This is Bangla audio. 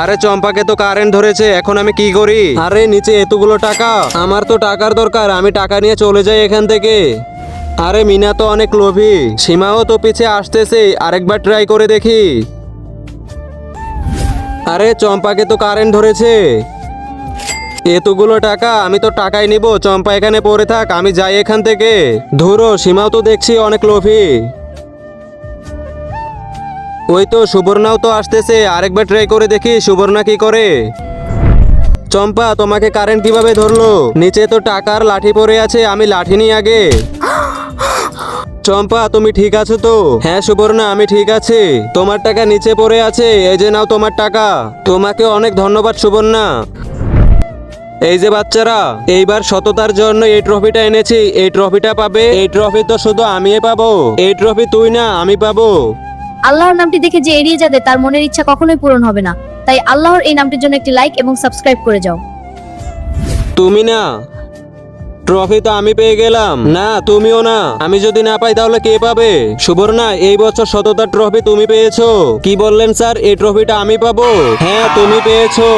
আরে চম্পাকে তো কারেন্ট ধরেছে, এখন আমি কি করি? আরে নিচে এতগুলো টাকা, আমার তো টাকার দরকার, আমি টাকা নিয়ে চলে যাই এখান থেকে। আরে মিনা তো অনেক লোভী, সীমাও তো পিছে আসতেছে, আরেকবার ট্রাই করে দেখি। আরে চম্পাকে তো কারেন্ট ধরেছে, এতগুলো টাকা, আমি তো টাকাই নিব। চম্পা এখানে পড়ে থাক, আমি যাই এখান থেকে। ধুরো, সীমাও তো দেখছি অনেক লোভী। ওই তো সুবর্ণাও তো আসতেছে, আরেকবার ট্রাই করে দেখি সুবর্ণা কি করে। চম্পা, তোমাকে কারেন্ট কিভাবে ধরলো? নিচে তো টাকার লাঠি পড়ে আছে, আমি লাঠি নিই আগে। চম্পা, তুমি ঠিক আছো তো? হ্যাঁ সুবর্ণা, আমি ঠিক আছি। তোমার টাকা নিচে পড়ে আছে, এই যে নাও তোমার টাকা। তোমাকে অনেক ধন্যবাদ সুবর্ণা। এই যে বাচ্চারা, এইবার সততার জন্য এই ট্রফিটা এনেছি, এই ট্রফিটা পাবে। এই ট্রফি তো শুধু আমিই পাবো, এই ট্রফি তুই না, আমি পাবো। আল্লাহর নামটি দেখে যে এড়িয়ে যাবে তার মনের ইচ্ছা কখনোই পূরণ হবে না। তাই আল্লাহর এই নামটির জন্য একটি লাইক এবং সাবস্ক্রাইব করে যাও। তুমি না, ট্রফি তো আমি পেয়ে গেলাম। না, তুমিও না। আমি যদি না পাই তাহলে কে পাবে? সুবর্ণা, এই বছর সততার ট্রফি তুমি পেয়েছো। কি বললেন স্যার, এই ট্রফিটা আমি পাবো? হ্যাঁ, তুমি পেয়েছো।